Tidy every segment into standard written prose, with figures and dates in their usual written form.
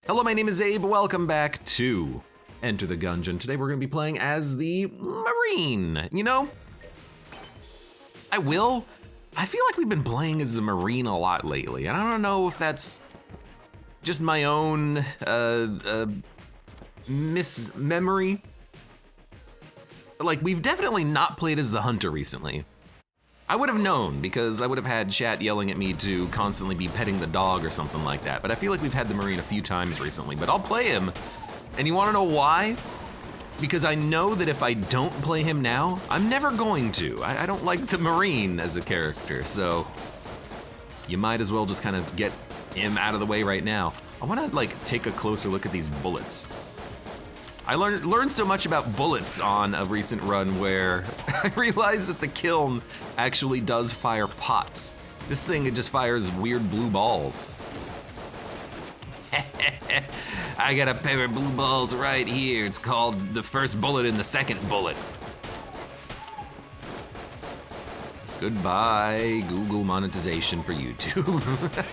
Hello, my name is Abe. Welcome back to Enter the Gungeon. Today we're going to be playing as the Marine. You know, I feel like we've been playing as the Marine a lot lately, and I don't know if that's just my own mismemory. But like, we've definitely not played as the Hunter recently. I would have known because I would have had chat yelling at me to constantly be petting the dog or something like that. But I feel like we've had the Marine a few times recently, but I'll play him. And you wanna know why? Because I know that if I don't play him now, I'm never going to. I don't like the Marine as a character, so you might as well just kind of get him out of the way right now. I wanna like take a closer look at these bullets. I learned so much about bullets on a recent run where I realized that the kiln actually does fire pots. This thing, it just fires weird blue balls. I got a pair of blue balls right here. It's called the first bullet in the second bullet. Goodbye, Google monetization for YouTube.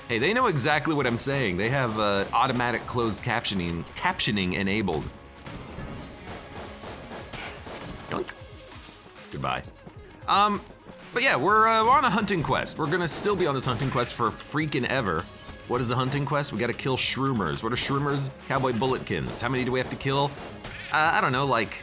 Hey, they know exactly what I'm saying. They have automatic closed captioning enabled. Yoink. Goodbye. But yeah, we're on a hunting quest. We're gonna still be on this hunting quest for freaking ever. What is the hunting quest? We gotta kill shroomers. What are shroomers? Cowboy bulletkins. How many do we have to kill? I don't know, like,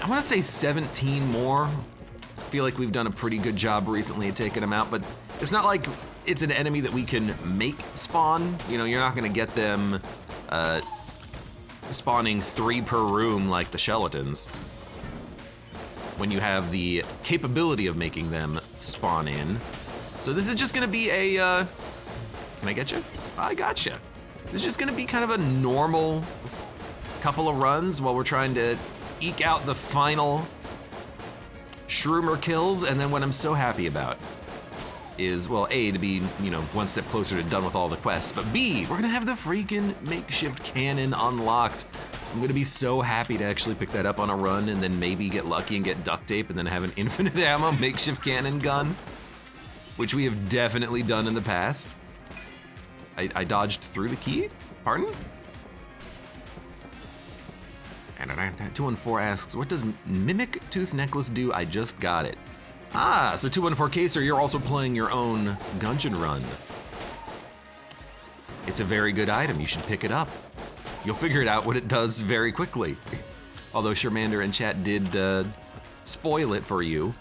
I wanna say 17 more. I feel like we've done a pretty good job recently at taking them out, but it's not like it's an enemy that we can make spawn. You know, you're not gonna get them spawning 3 per room like the skeletons, when you have the capability of making them spawn in. So this is just gonna be a, can I get you? I gotcha. This is just gonna be kind of a normal couple of runs while we're trying to eke out the final shroomer kills, and then what I'm so happy about is, well, A, to be, you know, one step closer to done with all the quests, but B, we're gonna have the freaking makeshift cannon unlocked. I'm gonna be so happy to actually pick that up on a run and then maybe get lucky and get duct tape and then have an infinite ammo makeshift cannon gun, which we have definitely done in the past. I dodged through the key? Pardon? And 214 asks, what does Mimic Tooth Necklace do? I just got it. Ah, so 214 Caser, you're also playing your own Gungeon run. It's a very good item, you should pick it up. You'll figure it out what it does very quickly. Although Charmander in chat did spoil it for you.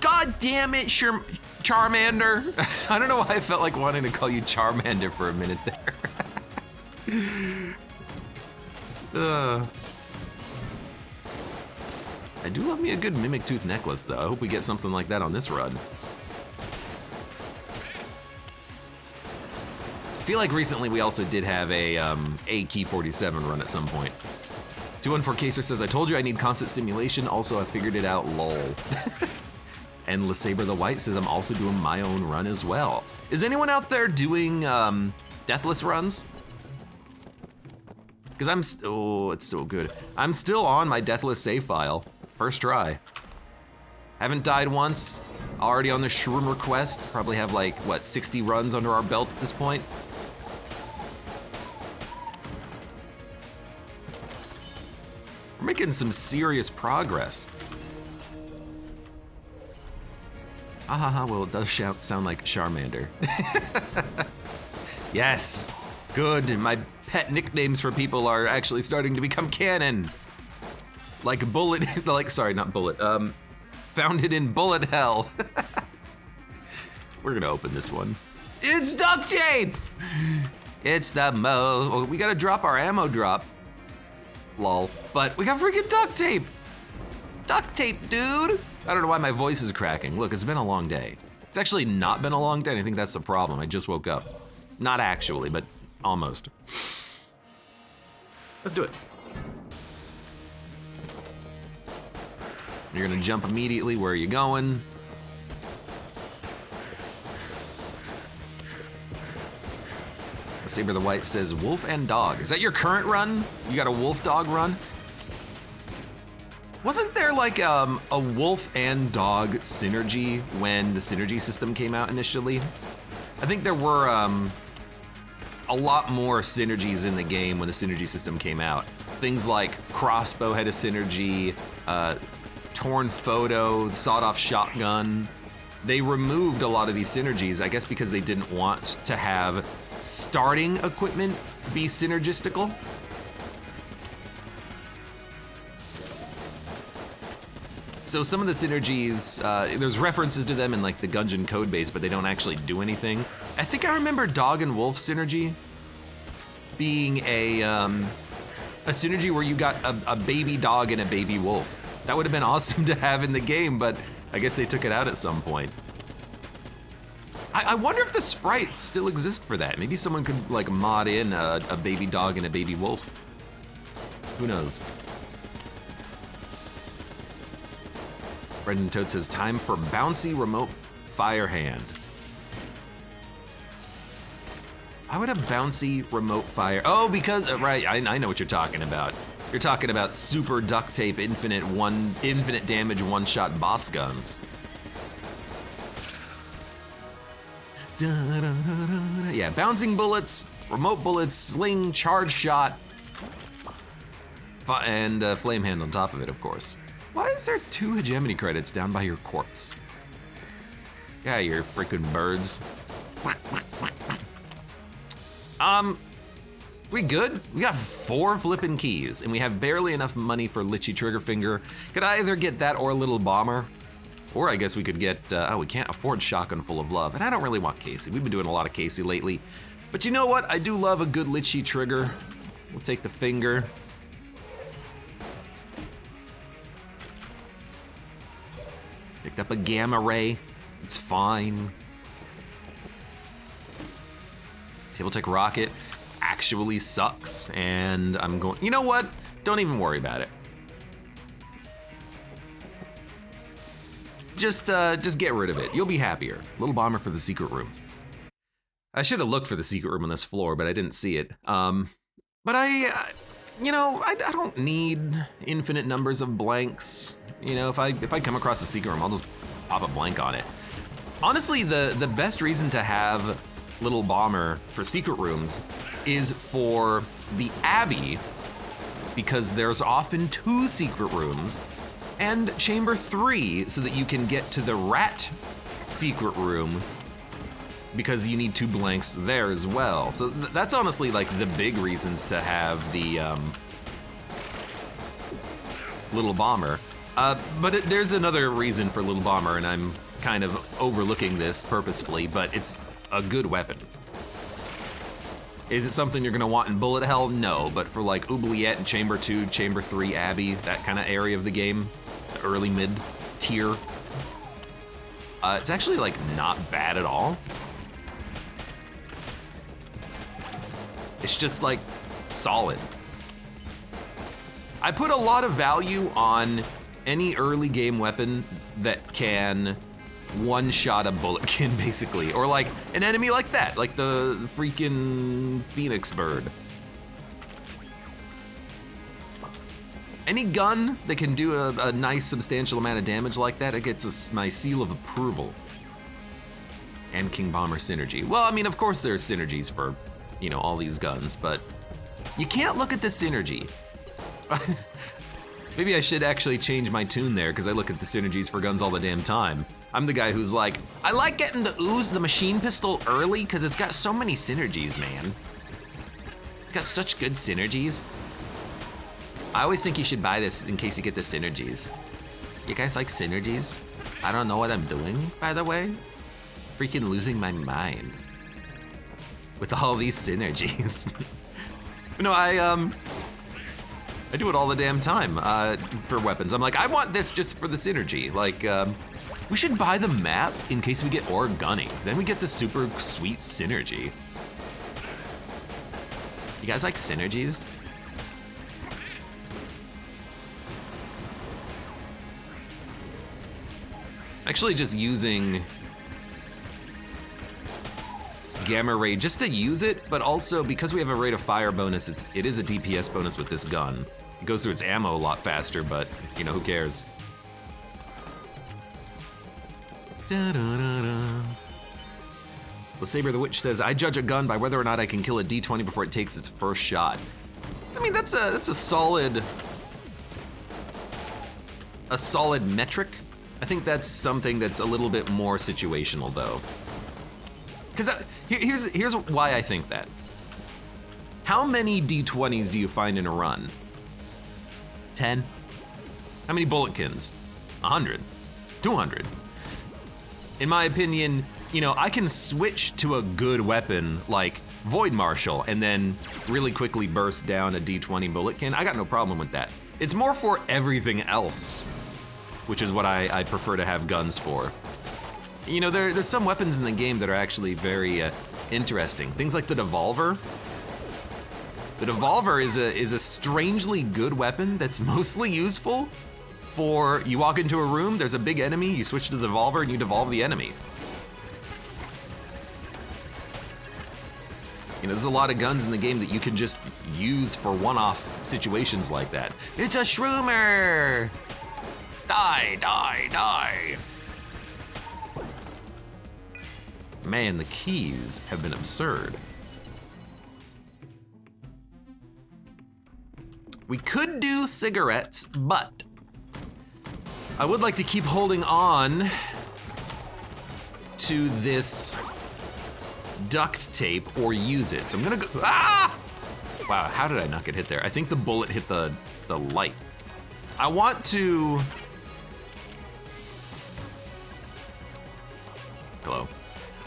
God damn it, Charmander. I don't know why I felt like wanting to call you Charmander for a minute there. I do love me a good Mimic Tooth Necklace, though. I hope we get something like that on this run. I feel like recently we also did have a Key 47 run at some point. 214 Caser says, I told you I need constant stimulation, also I figured it out, lol. And LeSabre the White says, I'm also doing my own run as well. Is anyone out there doing deathless runs? Because I'm, oh, it's so good. I'm still on my deathless save file. First try. Haven't died once. Already on the Shroomer quest. Probably have like, what, 60 runs under our belt at this point. We're making some serious progress. Ahaha, well, it does sound like Charmander. Yes, good. My pet nicknames for people are actually starting to become canon. Like Bullet, like, sorry, not Bullet, founded in Bullet Hell. We're gonna open this one. It's duct tape! It's the oh, we gotta drop our ammo drop. Lol, but we got freaking duct tape! Duct tape, dude! I don't know why my voice is cracking. Look, it's been a long day. It's actually not been a long day, and I think that's the problem. I just woke up. Not actually, but almost. Let's do it. You're gonna jump immediately. Where are you going? Saber the White says wolf and dog. Is that your current run? You got a wolf dog run? Wasn't there like a wolf and dog synergy when the synergy system came out initially? I think there were a lot more synergies in the game when the synergy system came out. Things like crossbow had a synergy, torn photo, sawed-off shotgun. They removed a lot of these synergies, I guess because they didn't want to have starting equipment be synergistical. So some of the synergies, there's references to them in like the Gungeon code base, but they don't actually do anything. I think I remember dog and wolf synergy being a synergy where you got a baby dog and a baby wolf. That would have been awesome to have in the game, but I guess they took it out at some point. I wonder if the sprites still exist for that. Maybe someone could like mod in a baby dog and a baby wolf. Who knows? Brendan Toad says, time for bouncy remote fire hand. Why would a bouncy remote fire? Oh, because, right, I know what you're talking about. You're talking about super duct tape, infinite damage, one-shot boss guns. Yeah, bouncing bullets, remote bullets, sling, charge shot, and flame hand on top of it, of course. Why is there 2 hegemony credits down by your corpse? Yeah, you freaking birds. We good? We got 4 flipping keys, and we have barely enough money for Litchi Triggerfinger. Could I either get that or a little bomber? Or I guess we could get, oh, we can't afford Shotgun Full of Love, and I don't really want Casey. We've been doing a lot of Casey lately. But you know what? I do love a good Litchi Trigger. We'll take the finger. Picked up a gamma ray. It's fine. Tabletech Rocket actually sucks, and I'm going, you know what? Don't even worry about it. Just get rid of it. You'll be happier. Little bomber for the secret rooms. I should have looked for the secret room on this floor, but I didn't see it. But I don't need infinite numbers of blanks. You know, if I come across a secret room, I'll just pop a blank on it. Honestly, the best reason to have Little Bomber for secret rooms is for the Abbey, because there's often 2 secret rooms, and Chamber 3, so that you can get to the Rat secret room, because you need 2 blanks there as well. So that's honestly like the big reasons to have the Little Bomber. But there's another reason for Little Bomber, and I'm kind of overlooking this purposefully, but it's a good weapon. Is it something you're gonna want in Bullet Hell? No, but for like Oubliette and Chamber 2, Chamber 3, Abbey, that kind of area of the game, the early mid tier, it's actually like not bad at all. It's just like solid. I put a lot of value on any early game weapon that can one-shot a bulletkin, basically. Or like an enemy like that, like the freaking Phoenix Bird. Any gun that can do a nice substantial amount of damage like that, it gets my seal of approval. And King Bomber synergy. Well, I mean, of course there's synergies for, you know, all these guns, but you can't look at the synergy. Maybe I should actually change my tune there, because I look at the synergies for guns all the damn time. I'm the guy who's like, I like getting the machine pistol early, because it's got so many synergies, man. It's got such good synergies. I always think you should buy this in case you get the synergies. You guys like synergies? I don't know what I'm doing, by the way. Freaking losing my mind with all these synergies. No, I do it all the damn time for weapons. I'm like, I want this just for the synergy. Like, we should buy the map in case we get ore gunning. Then we get the super sweet synergy. You guys like synergies? Actually just using Gamma Ray just to use it, but also because we have a rate of fire bonus, it is a DPS bonus with this gun. It goes through its ammo a lot faster, but, you know, who cares? Da-da-da-da. Well, Saber the Witch says, I judge a gun by whether or not I can kill a D20 before it takes its first shot. I mean, that's a solid metric. I think that's something that's a little bit more situational, though. Because here's why I think that. How many D20s do you find in a run? 10? How many bulletkins? 100? 200? In my opinion, you know, I can switch to a good weapon like Void Marshal and then really quickly burst down a D20 bulletkin. I got no problem with that. It's more for everything else, which is what I prefer to have guns for. You know, there's some weapons in the game that are actually very interesting. Things like the Devolver. The Devolver is a strangely good weapon that's mostly useful for, you walk into a room, there's a big enemy, you switch to the Devolver and you devolve the enemy. You know, there's a lot of guns in the game that you can just use for one-off situations like that. It's a shroomer! Die, die, die! Man, the keys have been absurd. We could do cigarettes, but I would like to keep holding on to this duct tape or use it. So I'm gonna go, ah! Wow, how did I not get hit there? I think the bullet hit the light. I want to, hello.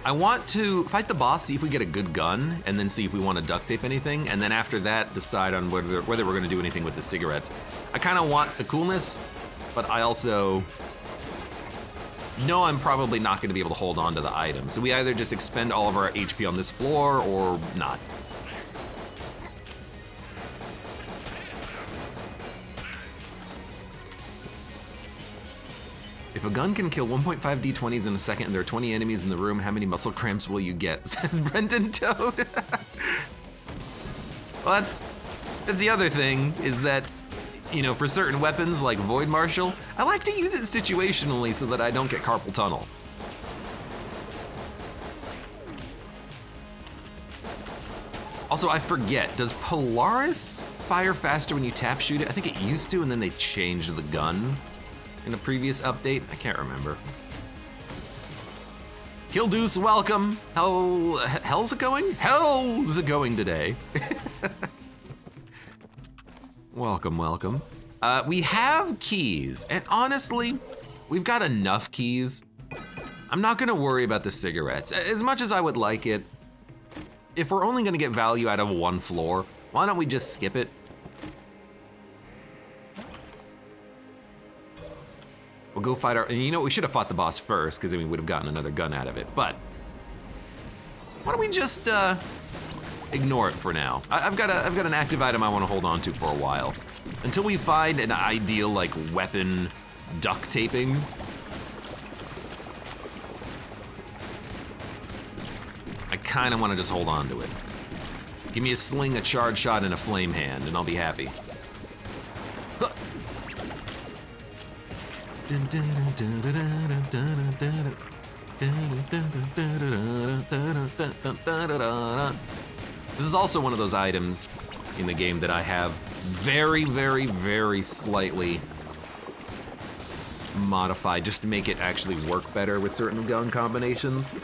I want to fight the boss, see if we get a good gun, and then see if we want to duct tape anything, and then after that, decide on whether we're gonna do anything with the cigarettes. I kinda want the coolness, but I also know I'm probably not gonna be able to hold on to the item. So we either just expend all of our HP on this floor or not. If a gun can kill 1.5 D20s in a second and there are 20 enemies in the room, how many muscle cramps will you get? Says Brendan Toad. Well, that's the other thing, is that, you know, for certain weapons like Void Marshal, I like to use it situationally so that I don't get carpal tunnel. Also, I forget, does Polaris fire faster when you tap shoot it? I think it used to, and then they changed the gun in a previous update. I can't remember. Killdeuce, welcome. How's it going? How's it going today? Welcome, welcome. We have keys, and honestly, we've got enough keys. I'm not gonna worry about the cigarettes. As much as I would like it, if we're only gonna get value out of one floor, why don't we just skip it? We'll go fight our, and you know, we should have fought the boss first, because then we would have gotten another gun out of it, but why don't we just ignore it for now? I've got an active item I want to hold on to for a while. Until we find an ideal, like, weapon duct taping. I kind of want to just hold on to it. Give me a sling, a charge shot, and a flame hand, and I'll be happy. This is also one of those items in the game that I have very, very, very slightly modified just to make it actually work better with certain gun combinations.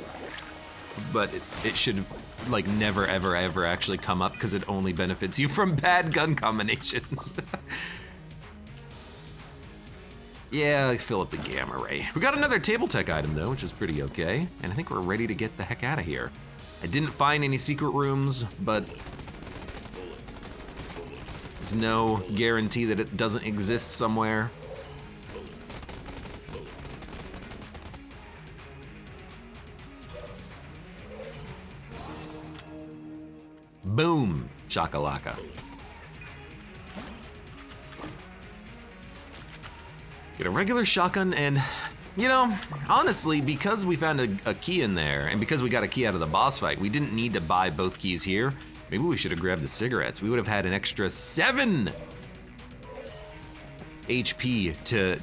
But it should, like, never, ever, ever actually come up because it only benefits you from bad gun combinations. Yeah, fill up the gamma ray. We got another table tech item though, which is pretty okay. And I think we're ready to get the heck out of here. I didn't find any secret rooms, but there's no guarantee that it doesn't exist somewhere. Boom, shakalaka. Get a regular shotgun, and, you know, honestly, because we found a key in there, and because we got a key out of the boss fight, we didn't need to buy both keys here. Maybe we should have grabbed the cigarettes. We would have had an extra 7 HP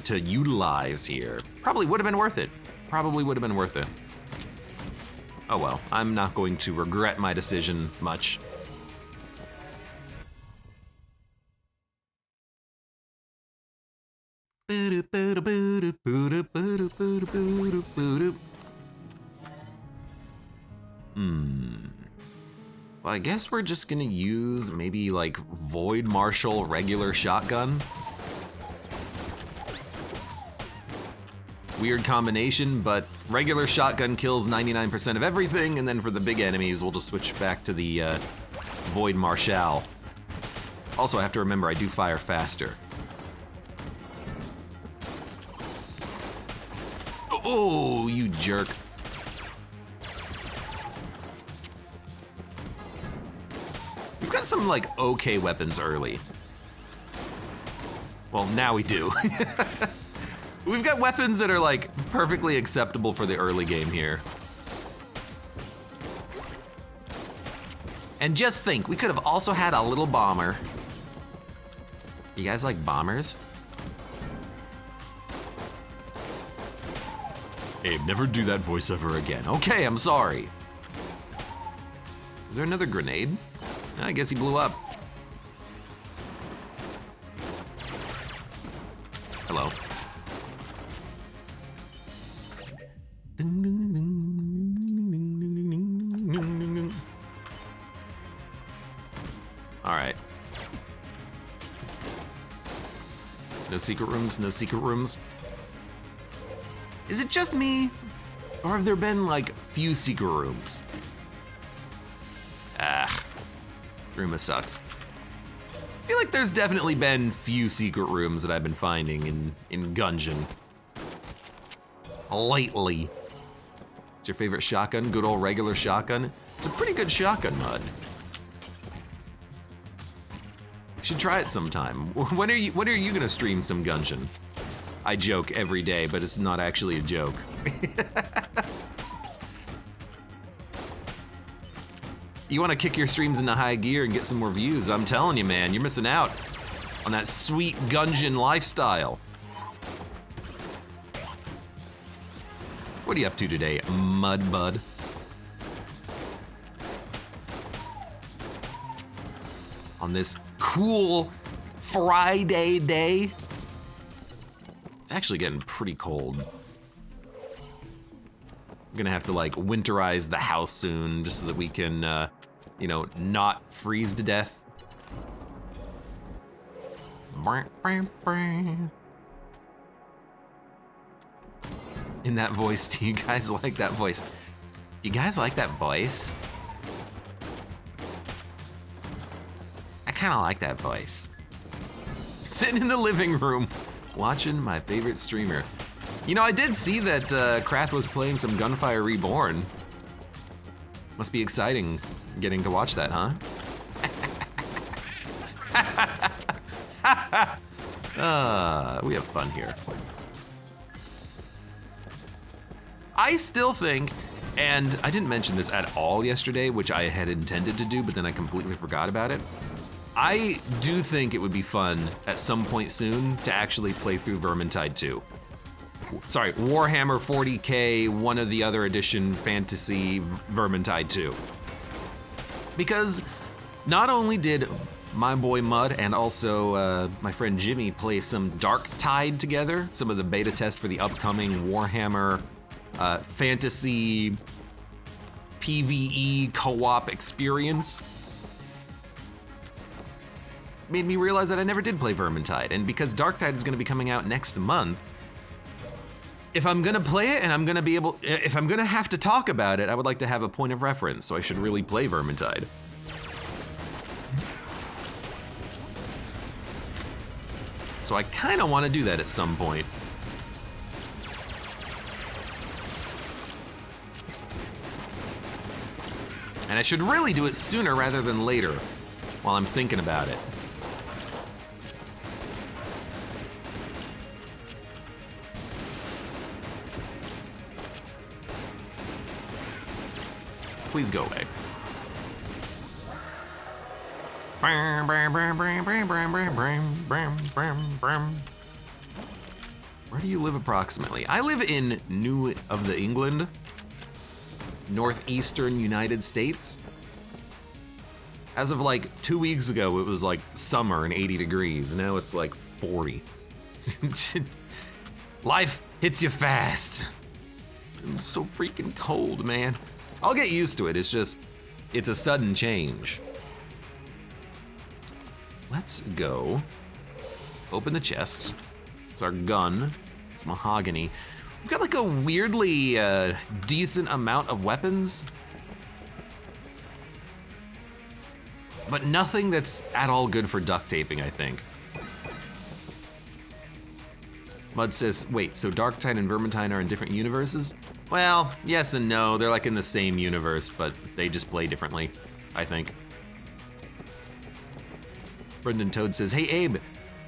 to utilize here. Probably would have been worth it. Probably would have been worth it. Oh well, I'm not going to regret my decision much. Well, I guess we're just gonna use maybe like Void Marshal regular shotgun. Weird combination, but regular shotgun kills 99% of everything, and then for the big enemies, we'll just switch back to the Void Marshal. Also, I have to remember I do fire faster. Oh, you jerk. We've got some, like, okay weapons early. Well, now we do. We've got weapons that are, like, perfectly acceptable for the early game here. And just think, we could have also had a little bomber. You guys like bombers? Abe, never do that voice ever again. Okay, I'm sorry. Is there another grenade? I guess he blew up. Hello. All right. No secret rooms, no secret rooms. Is it just me? Or have there been, like, few secret rooms? Ah, Ruma sucks. I feel like there's definitely been few secret rooms that I've been finding in Gungeon. Lately. What's your favorite shotgun? Good old regular shotgun? It's a pretty good shotgun mod. You should try it sometime. When are you gonna stream some Gungeon? I joke every day, but it's not actually a joke. You want to kick your streams into high gear and get some more views? I'm telling you, man, you're missing out on that sweet Gungeon lifestyle. What are you up to today, Mudbud? On this cool Friday day? It's actually getting pretty cold. I'm gonna have to like winterize the house soon just so that we can, you know, not freeze to death. In that voice, do you guys like that voice? You guys like that voice? I kinda like that voice. Sitting in the living room, watching my favorite streamer. You know, I did see that Krath was playing some Gunfire Reborn. Must be exciting getting to watch that, huh? We have fun here. I still think, and I didn't mention this at all yesterday, which I had intended to do, but then I completely forgot about it. I do think it would be fun at some point soon to actually play through Vermintide 2. Sorry, Warhammer 40k, one of the other edition fantasy Vermintide 2. Because not only did my boy Mud and also my friend Jimmy play some Darktide together, some of the beta test for the upcoming Warhammer fantasy PvE co-op experience, made me realize that I never did play Vermintide. And because Darktide is gonna be coming out next month, if I'm gonna play it and I'm gonna be able, if I'm gonna have to talk about it, I would like to have a point of reference, so I should really play Vermintide. So I kinda wanna do that at some point. And I should really do it sooner rather than later, while I'm thinking about it. Please go away. Where do you live approximately? I live in New of the England, northeastern United States. As of like 2 weeks ago, it was like summer and 80 degrees. Now it's like 40. Life hits you fast. It's so freaking cold, man. I'll get used to it. It's just, it's a sudden change. Let's go. Open the chest. It's our gun. It's mahogany. We've got like a weirdly decent amount of weapons, but nothing that's at all good for duct taping, I think. Mud says, wait, so Darktide and Vermintide are in different universes? Well, yes and no. They're like in the same universe, but they just play differently, I think. Brendan Toad says, hey Abe,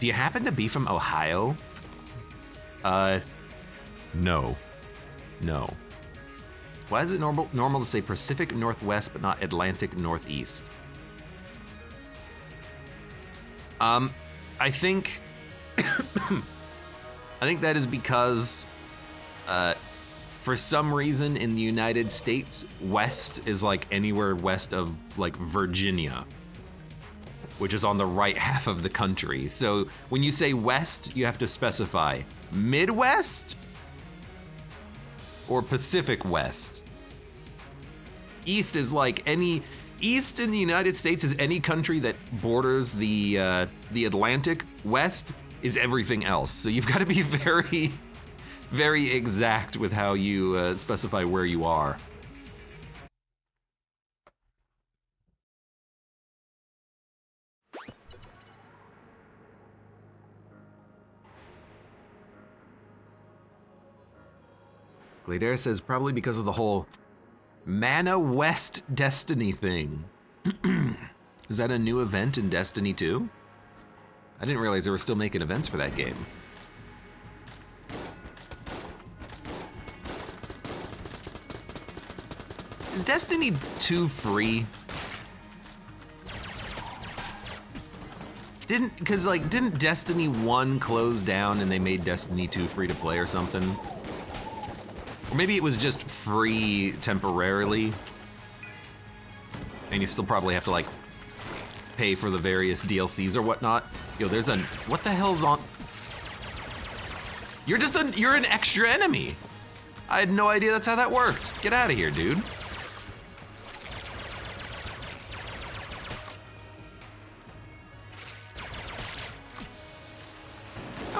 do you happen to be from Ohio? No. No. Why is it normal to say Pacific Northwest but not Atlantic Northeast? I think I think that is because for some reason in the United States, west is like anywhere west of like Virginia, which is on the right half of the country. So when you say west, you have to specify Midwest or Pacific West. East is like east in the United States is any country that borders the Atlantic. West is everything else. So you've got to be very, very exact with how you specify where you are. Glader says probably because of the whole Mana West Destiny thing. Is that a new event in Destiny 2? I didn't realize they were still making events for that game. Is Destiny 2 free? Didn't Destiny 1 close down and they made Destiny 2 free to play or something? Or maybe it was just free temporarily, and you still probably have to like pay for the various DLCs or whatnot. Yo, there's a, what the hell's on? You're an extra enemy. I had no idea that's how that worked. Get out of here, dude.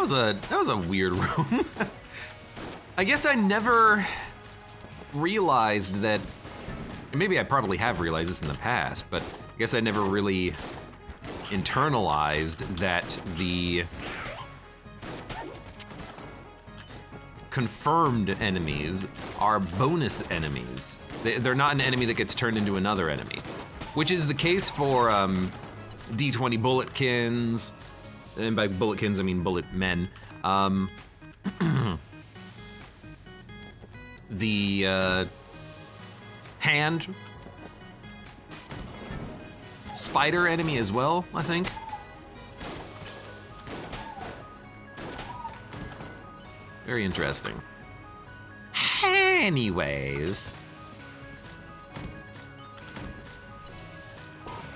That was a weird room. I guess I never realized that, maybe I probably have realized this in the past, but I guess I never really internalized that the confirmed enemies are bonus enemies. They're not an enemy that gets turned into another enemy, which is the case for D20 Bulletkins, and by Bulletkins I mean Bullet Men. The hand spider enemy as well, I think. Very interesting. Anyways.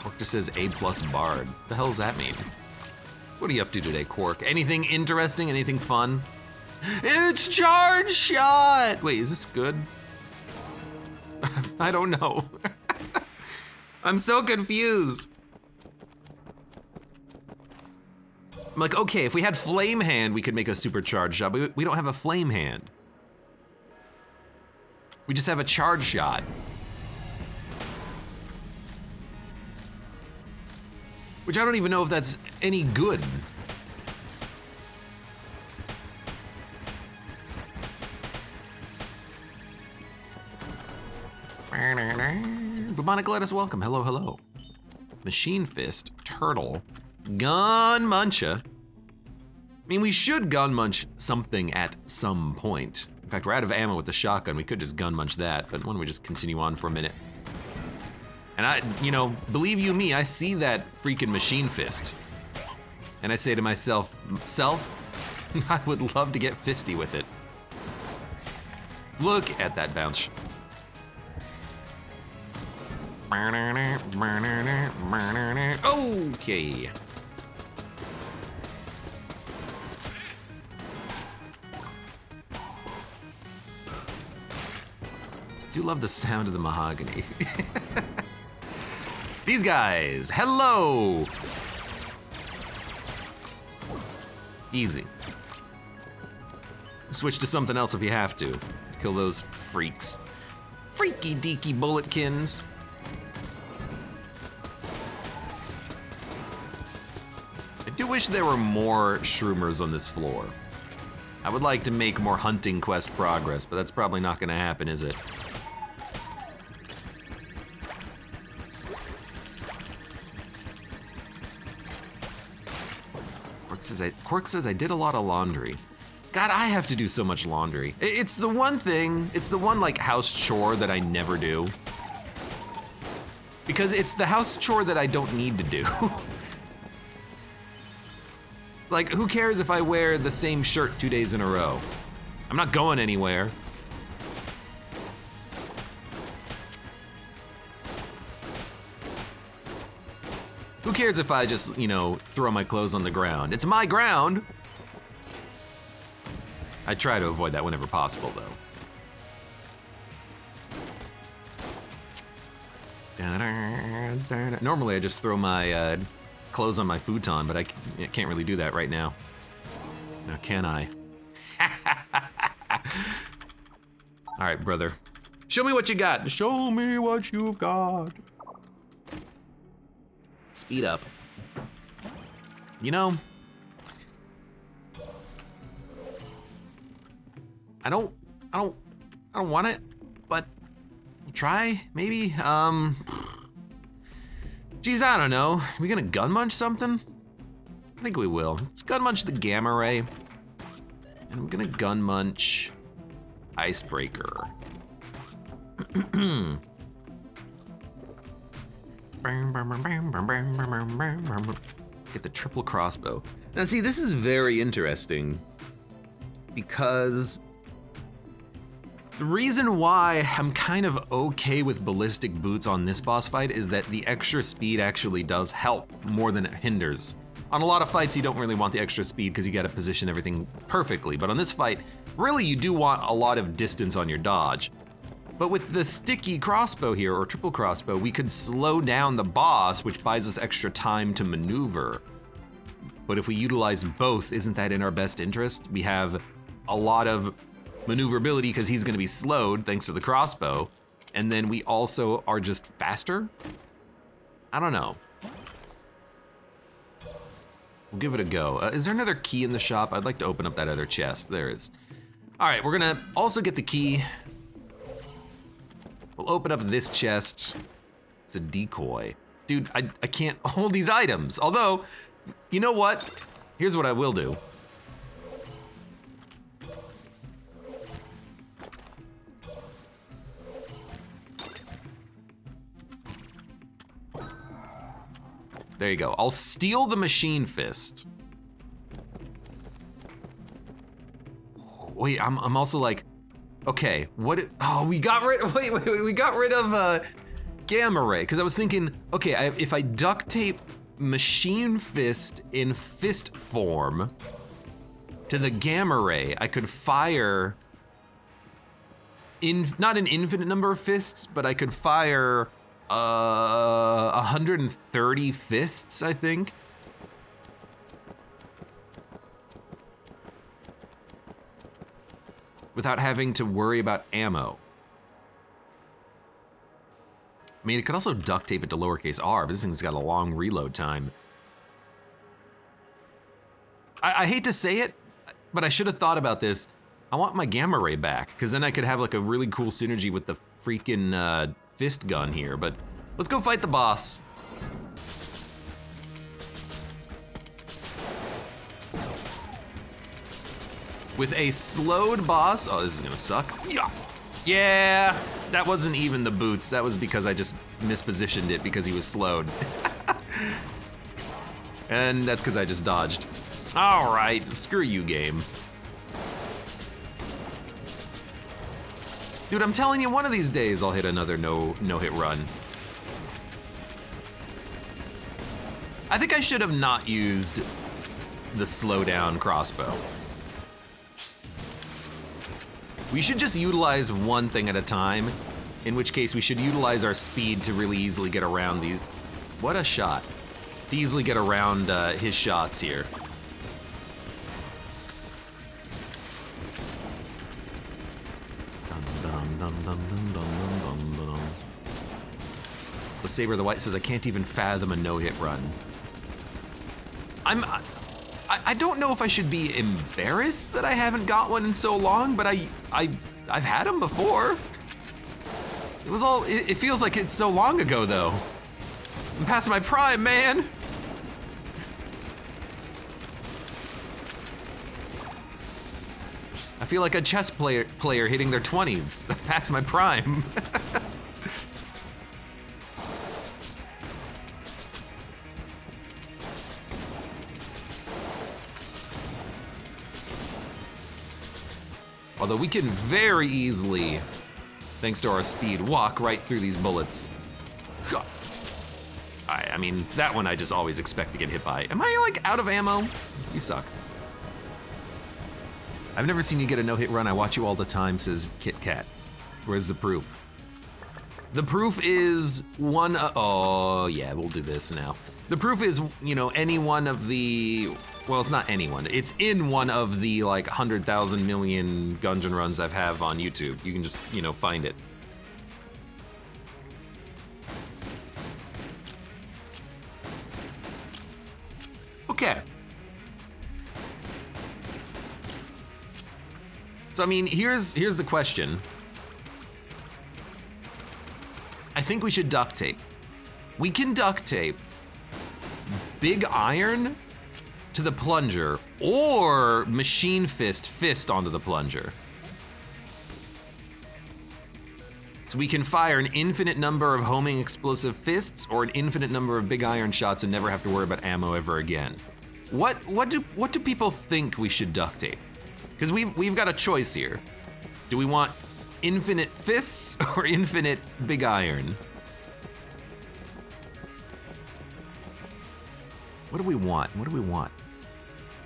Quark just says A+ Bard. The hell does that mean? What are you up to today, Quark? Anything interesting? Anything fun? It's Charge Shot! Wait, is this good? I don't know. I'm so confused. I'm like, okay, if we had Flame Hand, we could make a Supercharge Shot, but we don't have a Flame Hand. We just have a Charge Shot. Which I don't even know if that's any good. Bubonic Lettuce, welcome. Hello, hello. Machine Fist, Turtle, Gun Muncha. I mean, we should Gun Munch something at some point. In fact, we're out of ammo with the shotgun. We could just Gun Munch that, but why don't we just continue on for a minute? And I, you know, believe you me, I see that freaking Machine Fist. And I say to myself, I would love to get fisty with it. Look at that bounce. Okay. Do love the sound of the mahogany. These guys, hello! Easy. Switch to something else if you have to. Kill those freaks. Freaky deaky bulletkins. I do wish there were more shroomers on this floor. I would like to make more hunting quest progress, but that's probably not gonna happen, is it? Quark says I did a lot of laundry. God, I have to do so much laundry. It's the one thing, it's the one like house chore that I never do. Because it's the house chore that I don't need to do. Like, who cares if I wear the same shirt 2 days in a row? I'm not going anywhere. Who cares if I just, you know, throw my clothes on the ground? It's my ground. I try to avoid that whenever possible, though. Normally I just throw my clothes on my futon, but I can't really do that right now. Now can I? All right, brother. Show me what you got. Show me what you've got. Speed up. You know, I don't want it, but we'll try, maybe. Geez, I don't know. Are we gonna gun munch something? I think we will. Let's gun munch the gamma ray. And we're gonna gun munch icebreaker. Get the triple crossbow. Now see, this is very interesting because the reason why I'm kind of okay with ballistic boots on this boss fight is that the extra speed actually does help more than it hinders. On a lot of fights, you don't really want the extra speed because you gotta position everything perfectly, but on this fight, really you do want a lot of distance on your dodge. But with the sticky crossbow here, or triple crossbow, we could slow down the boss, which buys us extra time to maneuver. But if we utilize both, isn't that in our best interest? We have a lot of maneuverability because he's gonna be slowed thanks to the crossbow, and then we also are just faster? I don't know. We'll give it a go. Is there another key in the shop? I'd like to open up that other chest. There is. All right, we're gonna also get the key. We'll open up this chest. It's a decoy. Dude, I can't hold these items. Although, you know what? Here's what I will do. There you go. I'll steal the machine fist. Wait, I'm also like, okay, what? Oh, we got rid. Wait, we got rid of gamma ray because I was thinking, okay, if I duct tape machine fist in fist form to the gamma ray, I could fire not an infinite number of fists, but I could fire 130 fists, I think. Without having to worry about ammo. I mean, it could also duct tape it to lowercase r, but this thing's got a long reload time. I hate to say it, but I should have thought about this. I want my gamma ray back, because then I could have like a really cool synergy with the freaking fist gun here, but let's go fight the boss. With a slowed boss, oh, this is gonna suck. Yeah, that wasn't even the boots. That was because I just mispositioned it because he was slowed. And that's because I just dodged. All right, screw you, game. Dude, I'm telling you, one of these days I'll hit another no-hit run. I think I should have not used the slowdown crossbow. We should just utilize one thing at a time, in which case we should utilize our speed to really easily get around these. What a shot. To easily get around his shots here. The Saber the White says, I can't even fathom a no-hit run. I don't know if I should be embarrassed that I haven't got one in so long, but I've had them before. It feels like it's so long ago though. I'm past my prime, man. I feel like a chess player hitting their 20s. Past my prime. Although we can very easily, thanks to our speed, walk right through these bullets. God. I mean, that one I just always expect to get hit by. Am I like out of ammo? You suck. I've never seen you get a no-hit run. I watch you all the time, says Kit Kat. Where's the proof? The proof is one, oh yeah, we'll do this now. The proof is, you know, any one of the, well, it's not anyone. It's in one of the like 100,000 million Gungeon runs I have on YouTube. You can just, you know, find it. Okay. So I mean, here's the question. I think we should duct tape. We can duct tape big iron to the plunger or machine fist onto the plunger. So we can fire an infinite number of homing explosive fists or an infinite number of big iron shots and never have to worry about ammo ever again. What do people think we should duct tape? Because we've got a choice here. Do we want infinite fists or infinite big iron? What do we want? What do we want?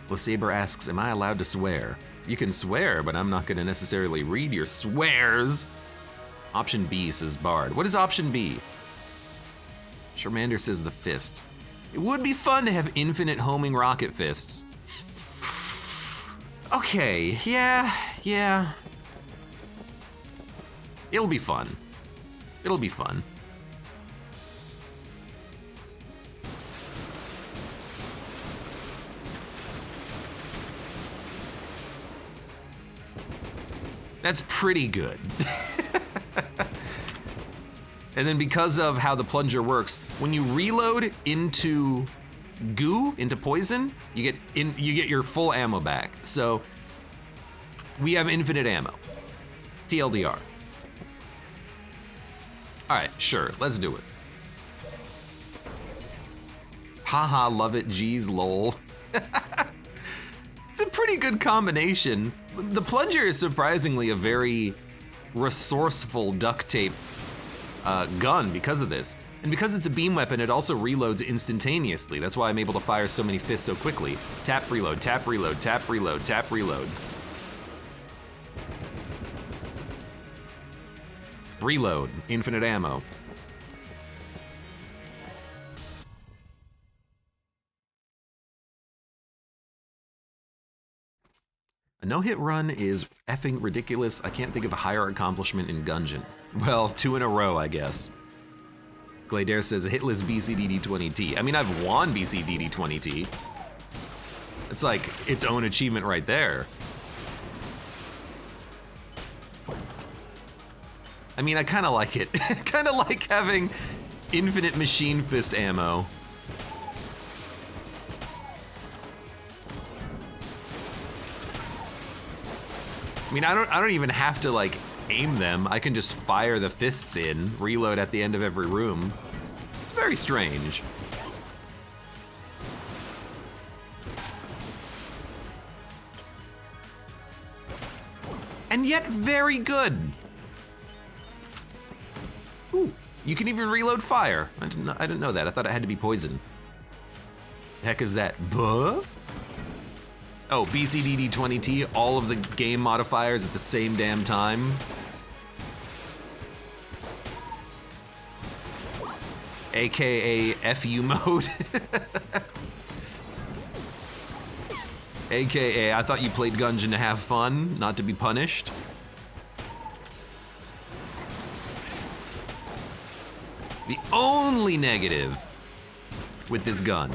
Well, Saber asks, am I allowed to swear? You can swear, but I'm not gonna necessarily read your swears. Option B, says Bard. What is option B? Charmander says the fist. It would be fun to have infinite homing rocket fists. Okay, yeah. It'll be fun. It'll be fun. That's pretty good. And then because of how the plunger works, when you reload into goo, into poison, you get your full ammo back. So we have infinite ammo. TLDR. All right, sure, let's do it. Haha, love it, geez, lol. It's a pretty good combination. The plunger is surprisingly a very resourceful duct tape gun because of this. And because it's a beam weapon, it also reloads instantaneously. That's why I'm able to fire so many fists so quickly. Tap, reload, tap, reload, tap, reload, tap, reload. Reload, infinite ammo. A no-hit run is effing ridiculous. I can't think of a higher accomplishment in Gungeon. Well, 2 in a row, I guess. Glader says hitless BCDD20T. I mean, I've won BCDD20T. It's like its own achievement right there. I mean, I kind of like it. Kind of like having infinite machine fist ammo. I mean, I don't even have to like aim them. I can just fire the fists in, reload at the end of every room. It's very strange. and yet very good. Ooh, you can even reload fire. I didn't know that. I thought it had to be poison. The heck is that? Buh? Oh, BCDD20T, all of the game modifiers at the same damn time. AKA FU mode. AKA, I thought you played Gungeon to have fun, not to be punished. The only negative with this gun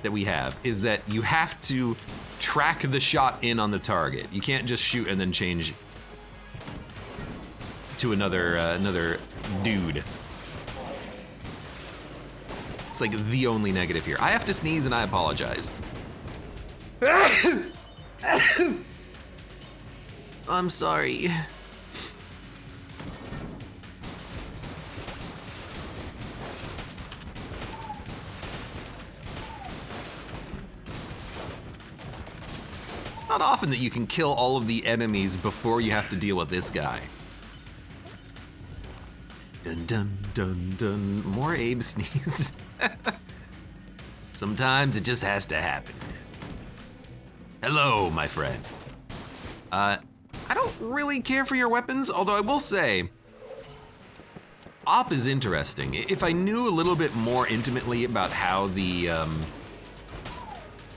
that we have is that you have to track the shot in on the target. You can't just shoot and then change to another dude. It's like the only negative here. I have to sneeze and I apologize. I'm sorry. It's not often that you can kill all of the enemies before you have to deal with this guy. Dun dun dun dun. More Abe sneeze. Sometimes it just has to happen. Hello, my friend. I don't really care for your weapons, although I will say, Op is interesting. If I knew a little bit more intimately about how the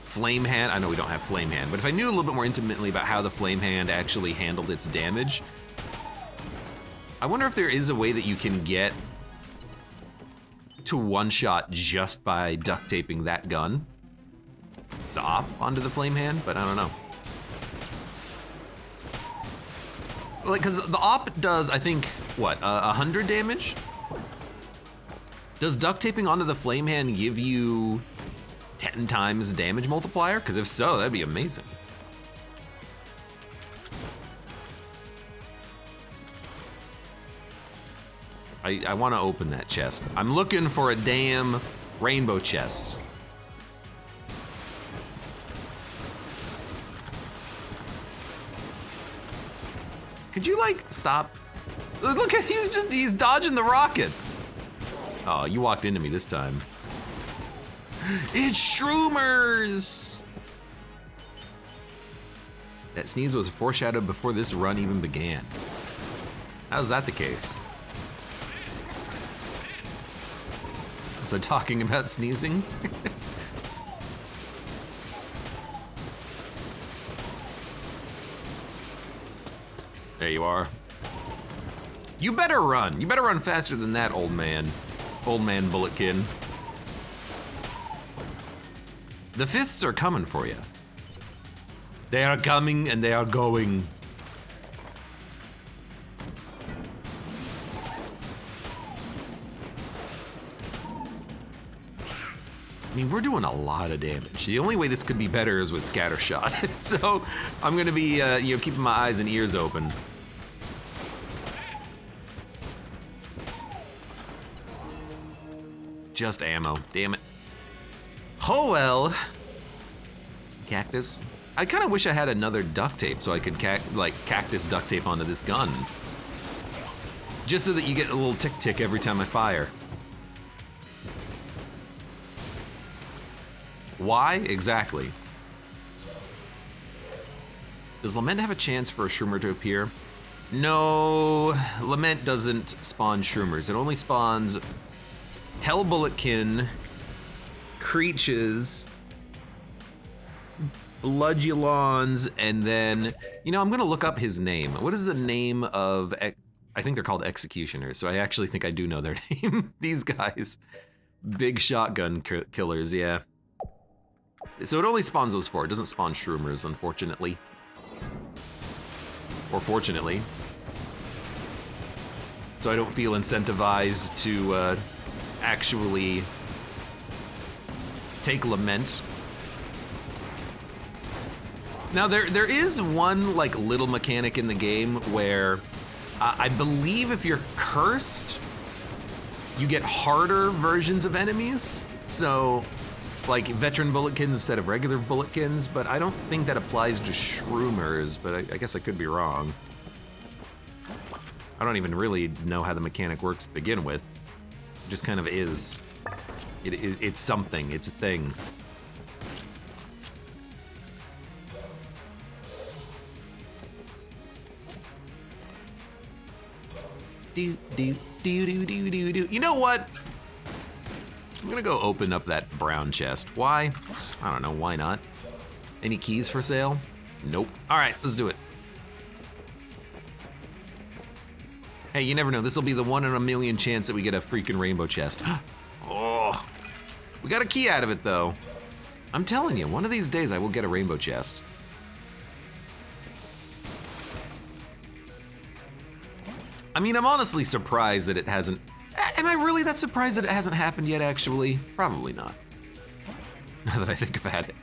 Flame Hand, I know we don't have Flame Hand, but if I knew a little bit more intimately about how the Flame Hand actually handled its damage, I wonder if there is a way that you can get to one-shot just by duct taping that gun, the Op, onto the Flame Hand, but I don't know. Like, because the Op does, I think, what, 100 damage? Does duct taping onto the Flame Hand give you 10 times damage multiplier? Because if so, that'd be amazing. I want to open that chest. I'm looking for a damn rainbow chest. Could you, like, stop? Look at, he's dodging the rockets. Oh, you walked into me this time. It's Shroomers! That sneeze was foreshadowed before this run even began. How's that the case? So talking about sneezing? There you are. You better run. You better run faster than that, old man. Old man Bulletkin. The fists are coming for you. They are coming and they are going. I mean, we're doing a lot of damage. The only way this could be better is with scatter shot. So I'm gonna be, keeping my eyes and ears open. Just ammo, damn it. Oh well. Cactus. I kind of wish I had another duct tape so I could cactus duct tape onto this gun. Just so that you get a little tick tick every time I fire. Why exactly? Does Lament have a chance for a Shroomer to appear? No, Lament doesn't spawn Shroomers. It only spawns Hell Bulletkin, Creaches, Bloodulons, and then, I'm gonna look up his name. What is the name of, I think they're called Executioners, so I actually think I do know their name. These guys. Big shotgun killers, yeah. So it only spawns those four. It doesn't spawn Shroomers, unfortunately. Or fortunately. So I don't feel incentivized to actually take Lament. Now there is one little mechanic in the game where I believe if you're cursed, you get harder versions of enemies. So like veteran Bulletkins instead of regular Bulletkins, but I don't think that applies to Shroomers, but I guess I could be wrong. I don't even really know how the mechanic works to begin with. It just kind of is. It's something, it's a thing. Do. You know what? I'm gonna go open up that brown chest. Why? I don't know, why not? Any keys for sale? Nope. All right, let's do it. Hey, you never know. This will be the 1 in a million chance that we get a freaking rainbow chest. Oh, we got a key out of it though. I'm telling you, one of these days I will get a rainbow chest. I mean, I'm honestly surprised that it hasn't. Am I really that surprised that it hasn't happened yet, actually? Probably not. Now that I think about it.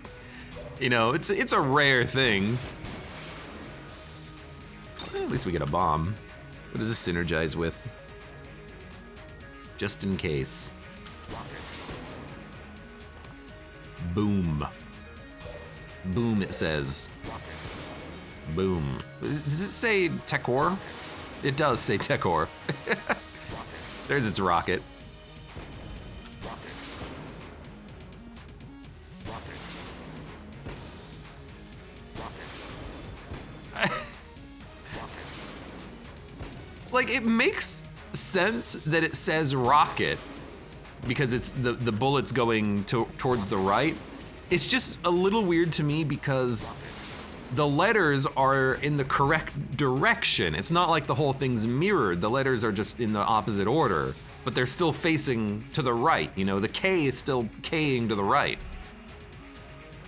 You know, it's a rare thing. Well, at least we get a bomb. What does this synergize with? Just in case. Boom. Boom, it says. Boom. Does it say Tekor? It does say Tekor. There's its rocket. Like, it makes sense that it says rocket because it's the bullet's going towards the right. It's just a little weird to me because the letters are in the correct direction. It's not like the whole thing's mirrored. The letters are just in the opposite order, but they're still facing to the right. You know, the K is still K-ing to the right.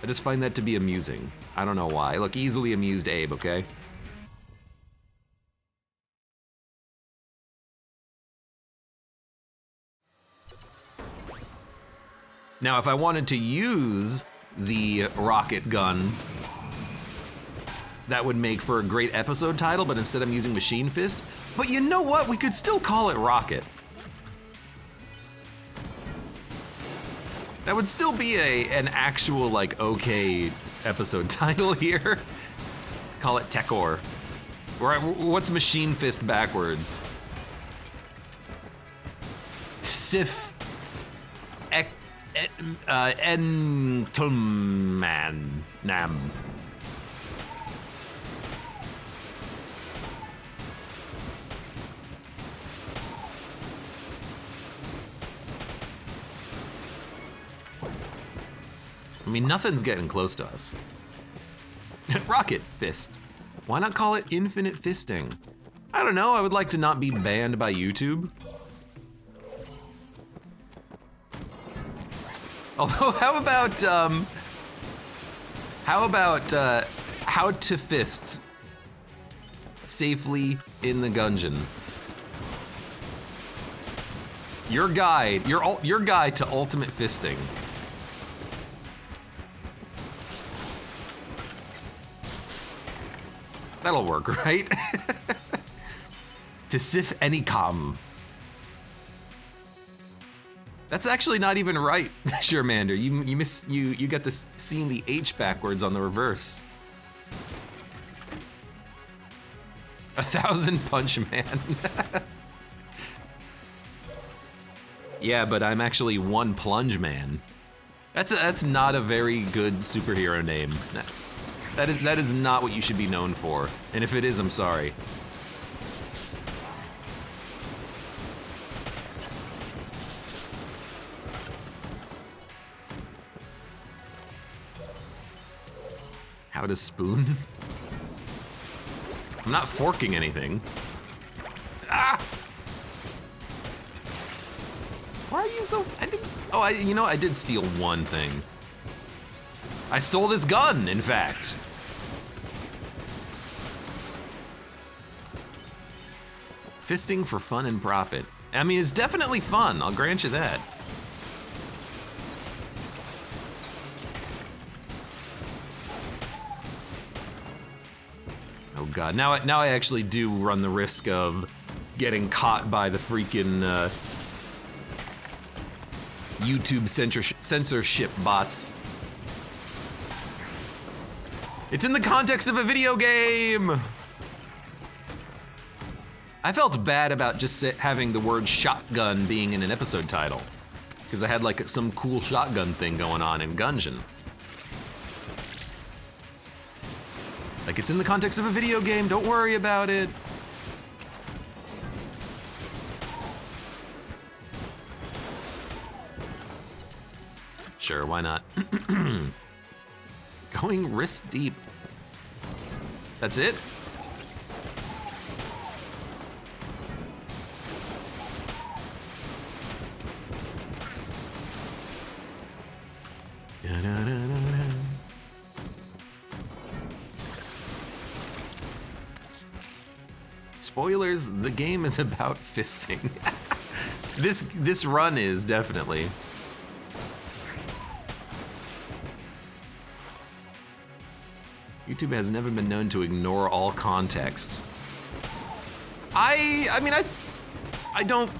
I just find that to be amusing. I don't know why. Look, easily amused Abe, okay? Now, if I wanted to use the rocket gun, that would make for a great episode title, but instead I'm using Machine Fist. But you know what? We could still call it Rocket. That would still be an actual, like, okay episode title here. Call it Tekor. What's Machine Fist backwards? Sif Enkelman Nam. I mean, nothing's getting close to us. Rocket Fist. Why not call it Infinite Fisting? I don't know, I would like to not be banned by YouTube. Although, how about how to fist safely in the Gungeon? Your guide to ultimate fisting. That'll work, right? To sif any com. That's actually not even right, Shermander. You got this seeing the H backwards on the reverse. 1,000 Punch Man. Yeah, but I'm actually 1 Plunge Man. That's not a very good superhero name. That is not what you should be known for. And if it is, I'm sorry. How to spoon? I'm not forking anything. Ah! Why are you so? You know, I did steal one thing. I stole this gun, in fact. Fisting for fun and profit. I mean, it's definitely fun, I'll grant you that. Oh god, now I actually do run the risk of getting caught by the freaking YouTube censorship bots. It's in the context of a video game! I felt bad about just having the word shotgun being in an episode title, because I had like some cool shotgun thing going on in Gungeon. Like, it's in the context of a video game, don't worry about it. Sure, why not? Going wrist deep. That's it? Spoilers, the game is about fisting. This run is definitely. YouTube has never been known to ignore all context. I mean, I don't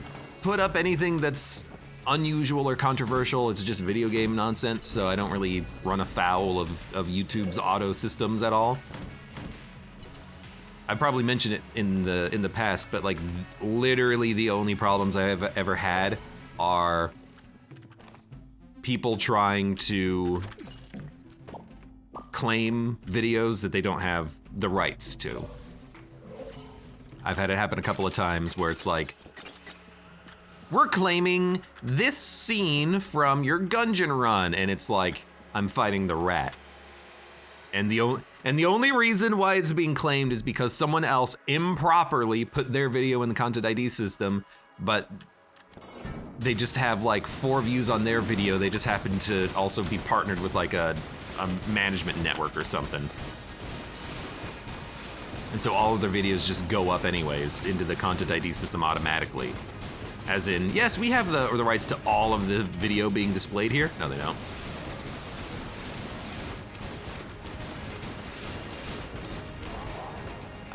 put up anything that's unusual or controversial. It's just video game nonsense, so I don't really run afoul of YouTube's auto systems at all. I probably mentioned it in the past, but like literally the only problems I have ever had are people trying to claim videos that they don't have the rights to. I've had it happen a couple of times where it's like, we're claiming this scene from your Gungeon run, and it's like, I'm fighting the rat. And the only reason why it's being claimed is because someone else improperly put their video in the content ID system, but they just have like 4 views on their video. They just happen to also be partnered with like a management network or something. And so all of their videos just go up anyways into the content ID system automatically. As in, yes, we have the rights to all of the video being displayed here. No, they don't.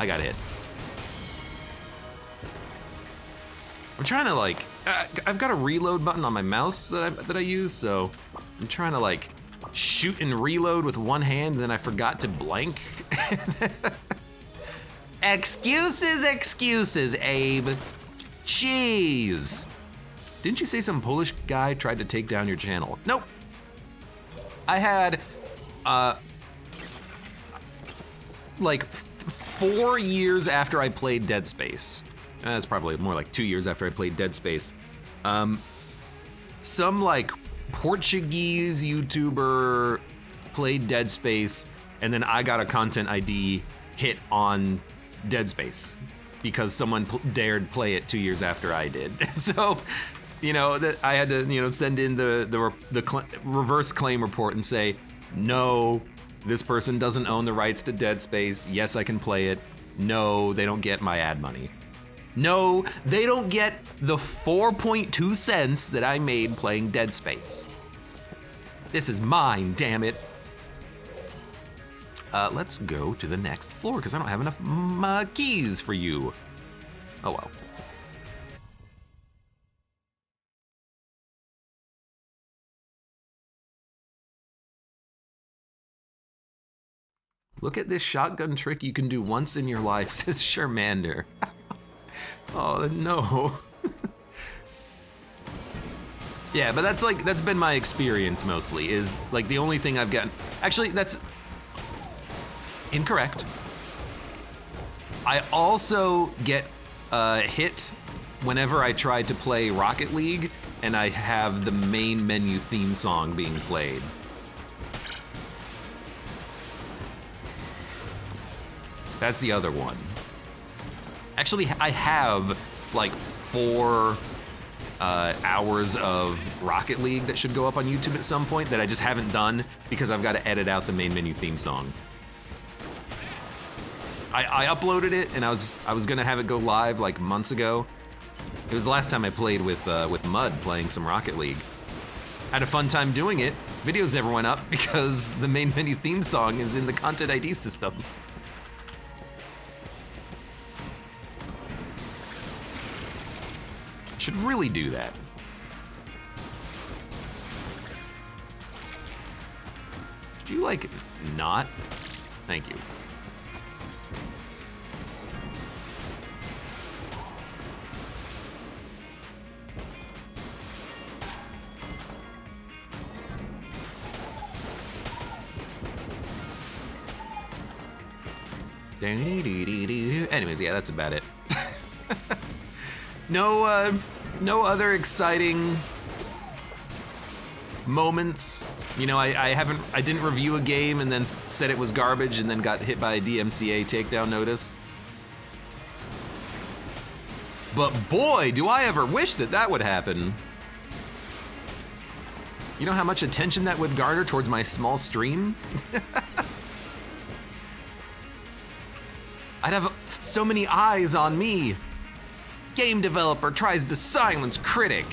I got hit. I'm trying to like, I've got a reload button on my mouse that I use, so I'm trying to like shoot and reload with one hand, and then I forgot to blank. Excuses, Abe. Jeez. Didn't you say some Polish guy tried to take down your channel? Nope. I had, like 4 years after I played Dead Space. That's probably more like 2 years after I played Dead Space. Some like Portuguese YouTuber played Dead Space, and then I got a content ID hit on Dead Space because someone dared play it 2 years after I did. So, you know, that I had to, you know, send in the reverse claim report and say, no, this person doesn't own the rights to Dead Space. Yes, I can play it. No, they don't get my ad money. No, they don't get the 4.2 cents that I made playing Dead Space. This is mine, damn it. Let's go to the next floor because I don't have enough keys for you. Oh well. Look at this shotgun trick you can do once in your life, says Charmander. Oh no. Yeah, but that's been my experience mostly, is like the only thing I've gotten. Actually, that's incorrect. I also get hit whenever I try to play Rocket League and I have the main menu theme song being played. That's the other one. Actually, I have like 4 hours of Rocket League that should go up on YouTube at some point that I just haven't done because I've got to edit out the main menu theme song. I uploaded it and I was gonna have it go live like months ago. It was the last time I played with Mud playing some Rocket League. Had a fun time doing it. Videos never went up because the main menu theme song is in the content ID system. Should really do that. Could you like not? Thank you. Anyways, yeah, that's about it. No, no other exciting moments. You know, I didn't review a game and then said it was garbage and then got hit by a DMCA takedown notice. But boy, do I ever wish that that would happen. You know how much attention that would garner towards my small stream? I'd have so many eyes on me. Game developer tries to silence critic.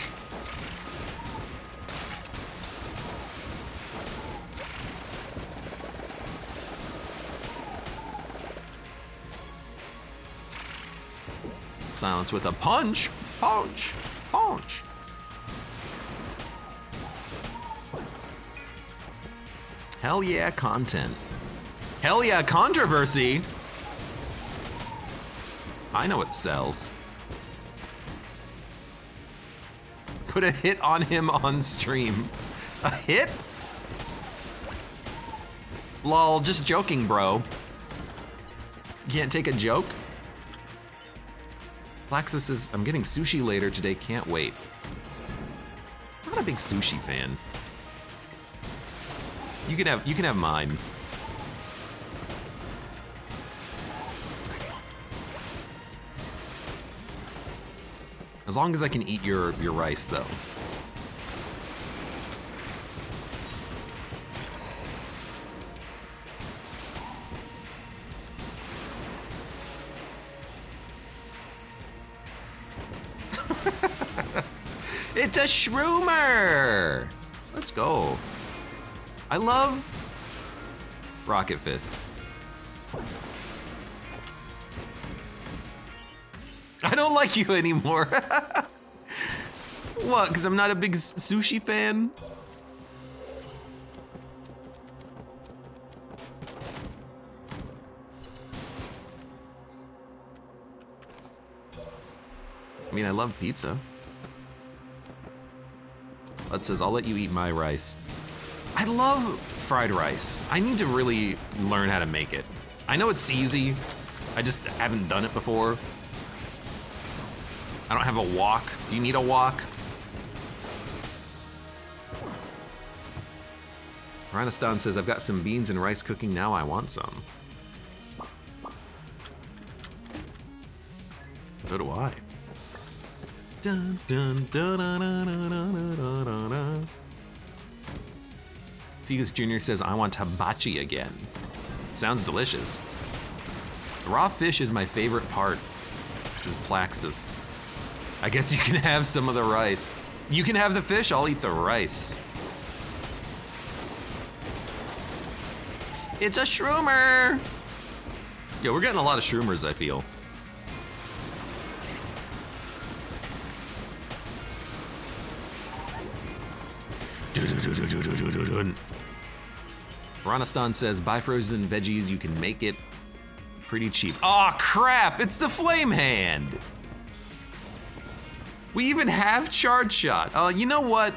Silence with a punch, punch, punch. Hell yeah, content. Hell yeah, controversy. I know it sells. Put a hit on him on stream. A hit? Lol, just joking, bro. You can't take a joke? Flaxus says, I'm getting sushi later today, can't wait. I'm not a big sushi fan. You can have mine. As long as I can eat your rice, though. It's a shroomer! Let's go. I love rocket fists. I don't like you anymore. What, because I'm not a big sushi fan? I mean, I love pizza. That says, I'll let you eat my rice. I love fried rice. I need to really learn how to make it. I know it's easy. I just haven't done it before. I don't have a wok. Do you need a wok? Rhinoston says, I've got some beans and rice cooking, now I want some. So do I. Dun, dun, dun, dun, dun, dun, dun, dun, dun, dun. Segus Jr. says, I want hibachi again. Sounds delicious. The raw fish is my favorite part. This is Plaxus. I guess you can have some of the rice. You can have the fish, I'll eat the rice. It's a shroomer! Yeah, we're getting a lot of shroomers, I feel. Ronistan says, buy frozen veggies, you can make it pretty cheap. Aw, crap, it's the flame hand. We even have charge shot. You know what?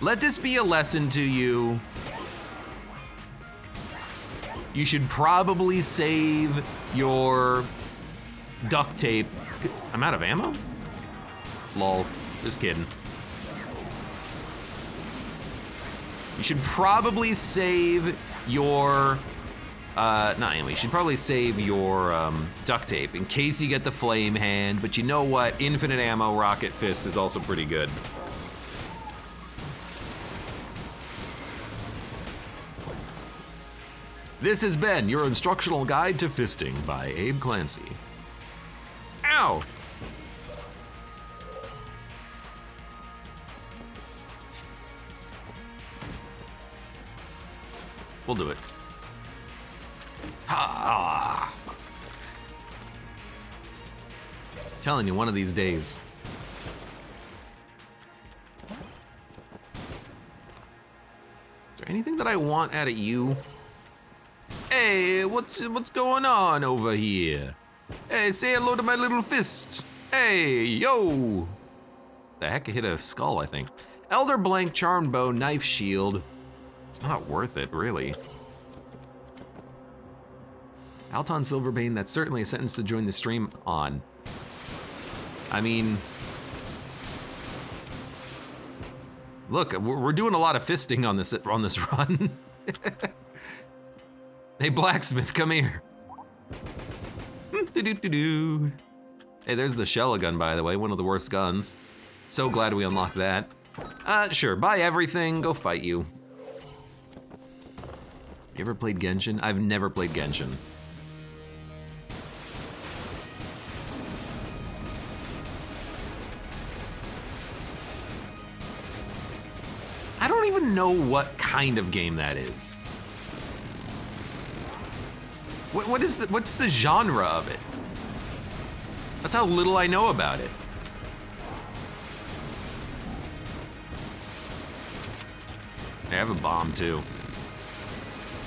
Let this be a lesson to you. You should probably save your duct tape. I'm out of ammo? Lol, just kidding. You should probably save your, you should probably save your duct tape in case you get the flame hand, but you know what? Infinite ammo rocket fist is also pretty good. This has been your instructional guide to fisting by Abe Clancy. Ow! We'll do it. Ah! Telling you, one of these days. Is there anything that I want out of you? Hey, what's going on over here? Hey, say hello to my little fist. Hey, yo! The heck, I hit a skull, I think. Elder Blank, Charmed Bow, Knife Shield. It's not worth it, really. Alton Silverbane, that's certainly a sentence to join the stream on. I mean, look, we're doing a lot of fisting on this run. Hey, blacksmith, come here. Hey, there's the Shella gun, by the way, one of the worst guns. So glad we unlocked that. Sure, buy everything, go fight you. You ever played Genshin? I've never played Genshin. I don't even know what kind of game that is. What's the genre of it? That's how little I know about it. I have a bomb too.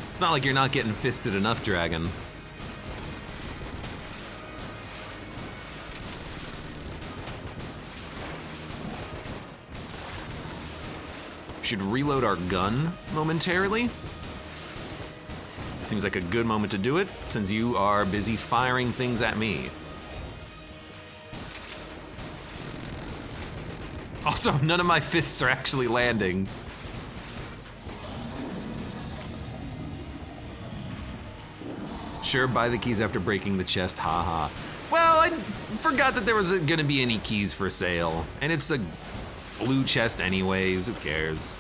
It's not like you're not getting fisted enough, Dragon. Should reload our gun momentarily. Seems like a good moment to do it, since you are busy firing things at me. Also, none of my fists are actually landing. Sure, buy the keys after breaking the chest, haha. Well, I forgot that there wasn't gonna be any keys for sale, and it's a blue chest anyways, who cares?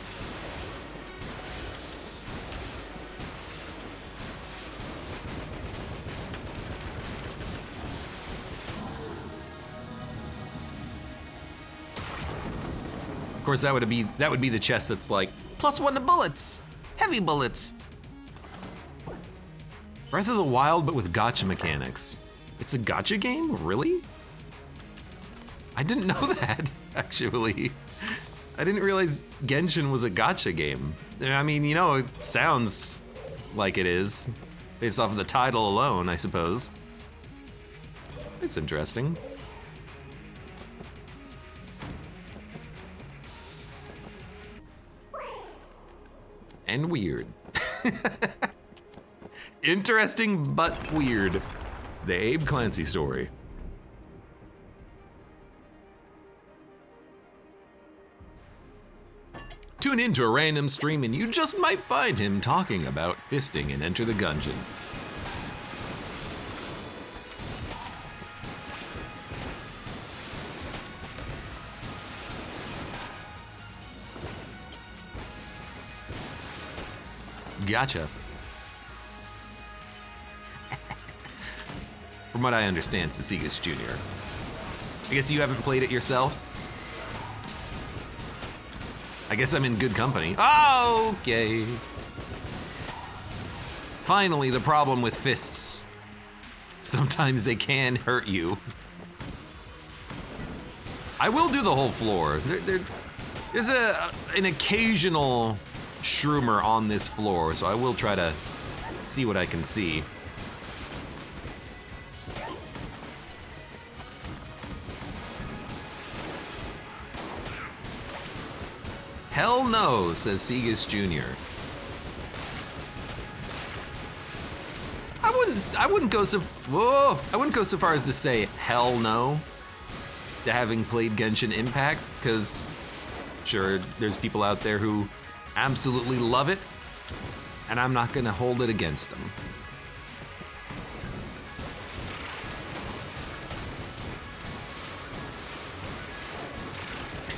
Of course, that would be the chest that's like, +1 to bullets, heavy bullets. Breath of the Wild, but with gacha mechanics. It's a gacha game, really? I didn't know that, actually. I didn't realize Genshin was a gacha game. I mean, you know, it sounds like it is, based off of the title alone, I suppose. It's interesting. And weird. Interesting but weird. The Abe Clancy story. Tune into a random stream and you just might find him talking about fisting in Enter the Gungeon. Gotcha. From what I understand, Sasigas Jr. I guess you haven't played it yourself? I guess I'm in good company. Oh, okay. Finally, the problem with fists. Sometimes they can hurt you. I will do the whole floor. There's an occasional shroomer on this floor, so I will try to see what I can see. Hell no, says Segas Jr. I wouldn't go so far as to say hell no to having played Genshin Impact, because sure, there's people out there who absolutely love it, and I'm not gonna hold it against them.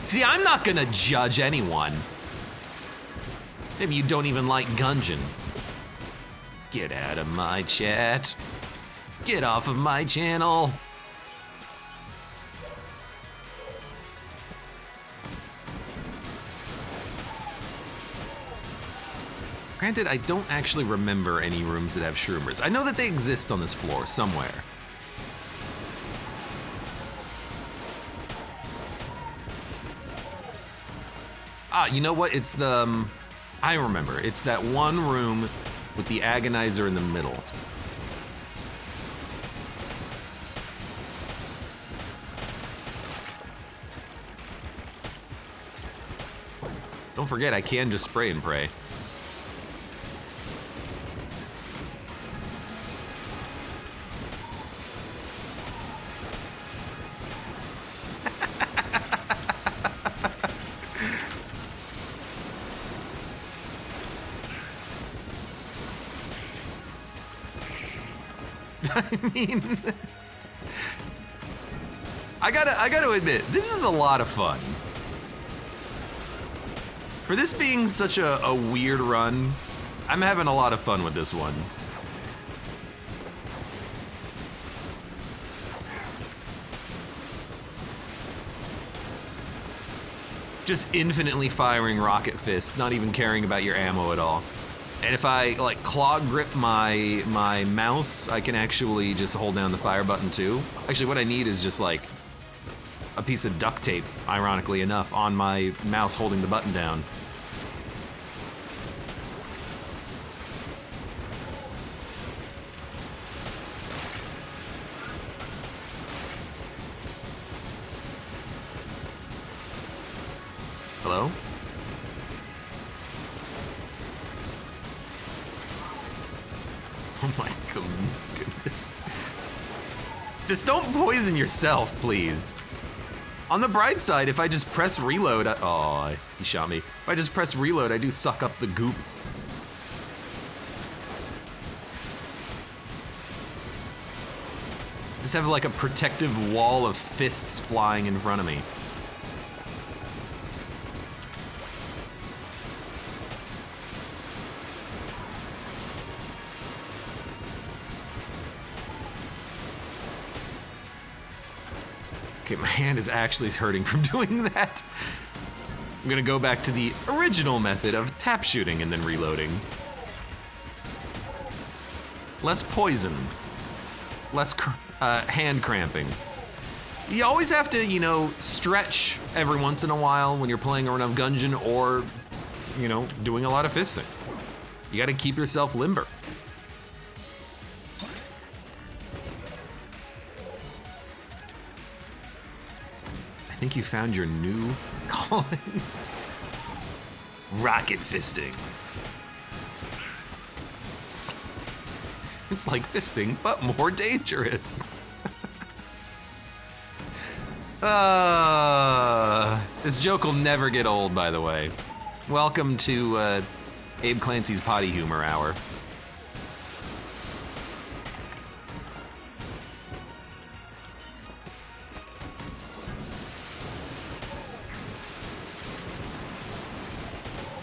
See, I'm not gonna judge anyone. Maybe you don't even like Gungeon. Get out of my chat. Get off of my channel. Granted, I don't actually remember any rooms that have shroomers. I know that they exist on this floor somewhere. Ah, you know what? It's the, I remember. It's that one room with the agonizer in the middle. Don't forget, I can just spray and pray. I mean, I gotta admit, this is a lot of fun. For this being such a weird run, I'm having a lot of fun with this one. Just infinitely firing rocket fists, not even caring about your ammo at all. And if I like claw grip my mouse, I can actually just hold down the fire button too. Actually, what I need is just like a piece of duct tape, ironically enough, on my mouse holding the button down. Hello? Oh my goodness. Just don't poison yourself, please. On the bright side, if I just press reload, oh, he shot me. If I just press reload, I do suck up the goop. Just have like a protective wall of fists flying in front of me. Okay, my hand is actually hurting from doing that. I'm gonna go back to the original method of tap shooting and then reloading. Less poison. Less hand cramping. You always have to, you know, stretch every once in a while when you're playing a run of Gungeon or, you know, doing a lot of fisting. You gotta keep yourself limber. I think you found your new calling. Rocket fisting. It's like fisting, but more dangerous. This joke will never get old, by the way. Welcome to Abe Clancy's Potty Humor Hour.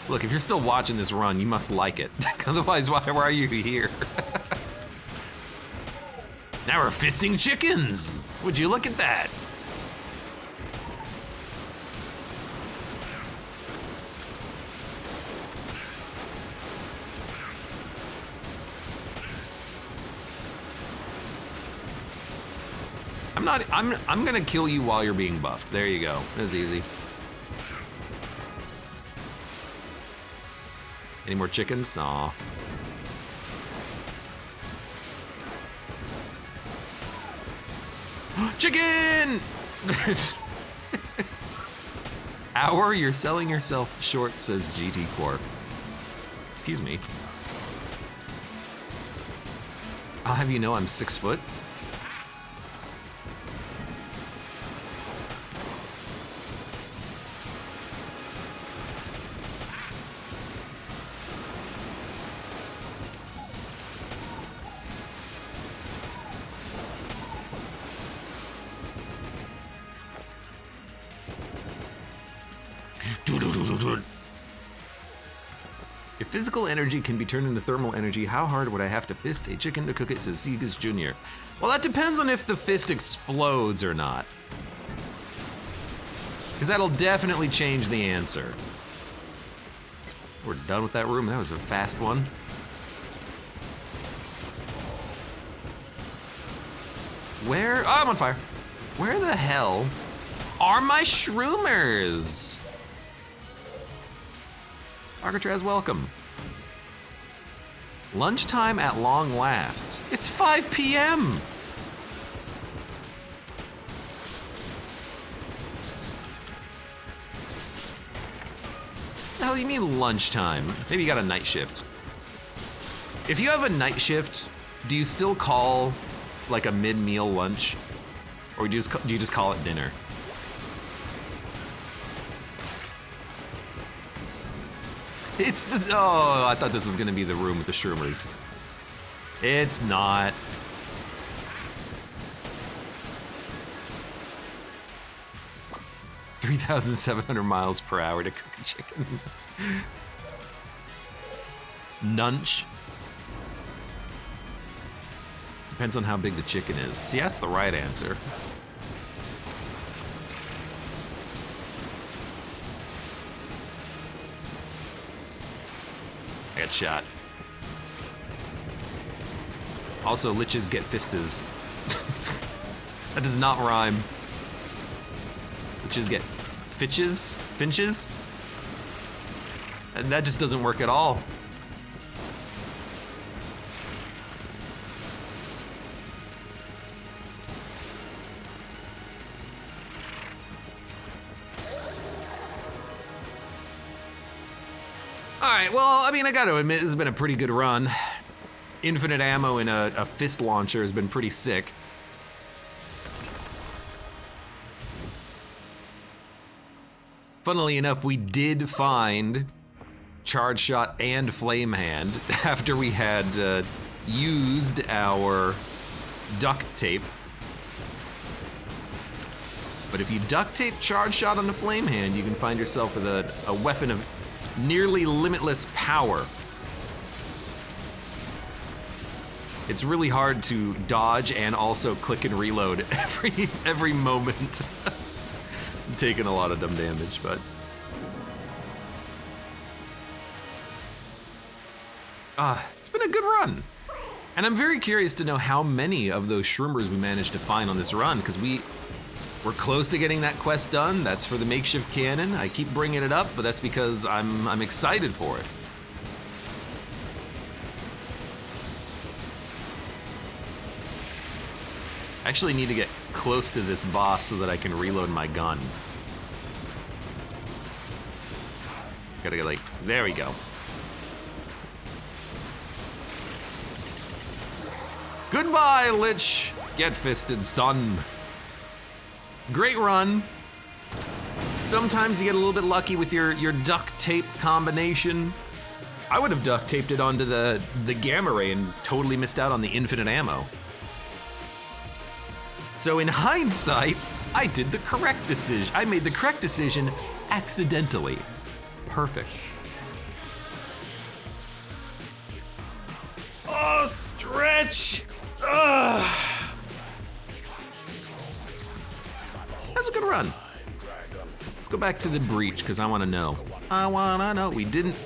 Look, if you're still watching this run, you must like it. Otherwise, why are you here? Now we're fisting chickens! Would you look at that? I'm gonna kill you while you're being buffed. There you go. That's easy. Any more chickens? Aw. Chicken! Hour, you're selling yourself short, says GT Corp. Excuse me. I'll have you know I'm 6 foot. If physical energy can be turned into thermal energy, how hard would I have to fist a chicken to cook it, says Segas Jr. Well, that depends on if the fist explodes or not. Because that'll definitely change the answer. We're done with that room. That was a fast one. Where? Oh, I'm on fire. Where the hell are my shroomers? Arcatraz, welcome. Lunchtime at long last. It's 5 p.m. What the hell do you mean lunchtime? Maybe you got a night shift. If you have a night shift, do you still call like a mid-meal lunch? Or do you just call it dinner? It's the, oh, I thought this was gonna be the room with the shroomers. It's not. 3,700 miles per hour to cook a chicken. Nunch. Depends on how big the chicken is. See, that's the right answer. I got shot. Also, liches get fistas. That does not rhyme. Liches get finches? And that just doesn't work at all. Alright, well, I mean, I gotta admit, this has been a pretty good run. Infinite ammo in a fist launcher has been pretty sick. Funnily enough, we did find Charge Shot and Flame Hand after we had used our duct tape. But if you duct tape Charge Shot on the Flame Hand, you can find yourself with a weapon of nearly limitless power. It's really hard to dodge and also click and reload every moment. I'm taking a lot of dumb damage, but it's been a good run. And I'm very curious to know how many of those shroomers we managed to find on this run, because we're close to getting that quest done. That's for the makeshift cannon. I keep bringing it up, but that's because I'm excited for it. I actually need to get close to this boss so that I can reload my gun. Gotta get there we go. Goodbye, Lich. Get fisted, son. Great run. Sometimes you get a little bit lucky with your duct tape combination. I would have duct taped it onto the gamma ray and totally missed out on the infinite ammo. So in hindsight, I did the correct decision. I made the correct decision accidentally. Perfect. Oh, stretch! Ugh. That's a good run. Let's go back to the breach, because I want to know. We didn't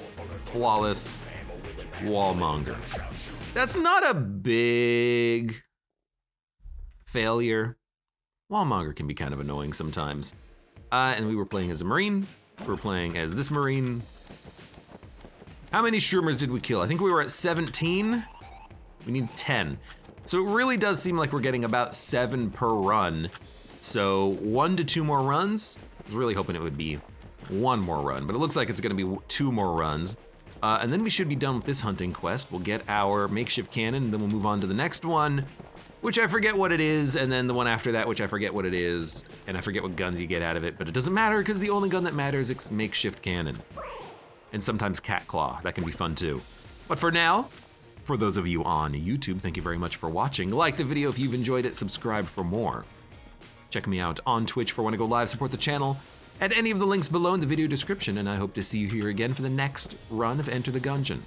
flawless wallmonger. That's not a big failure. Wallmonger can be kind of annoying sometimes. And we were playing as a Marine. We're playing as this Marine. How many shroomers did we kill? I think we were at 17. We need 10. So it really does seem like we're getting about 7 per run. So 1 to 2 more runs. I was really hoping it would be 1 more run, but it looks like it's gonna be 2 more runs. And then we should be done with this hunting quest. We'll get our makeshift cannon, and then we'll move on to the next one, which I forget what it is, and then the one after that, which I forget what it is, and I forget what guns you get out of it, but it doesn't matter because the only gun that matters is makeshift cannon. And sometimes cat claw, that can be fun too. But for now, for those of you on YouTube, thank you very much for watching. Like the video if you've enjoyed it, subscribe for more. Check me out on Twitch for when I go live, support the channel at any of the links below in the video description, and I hope to see you here again for the next run of Enter the Gungeon.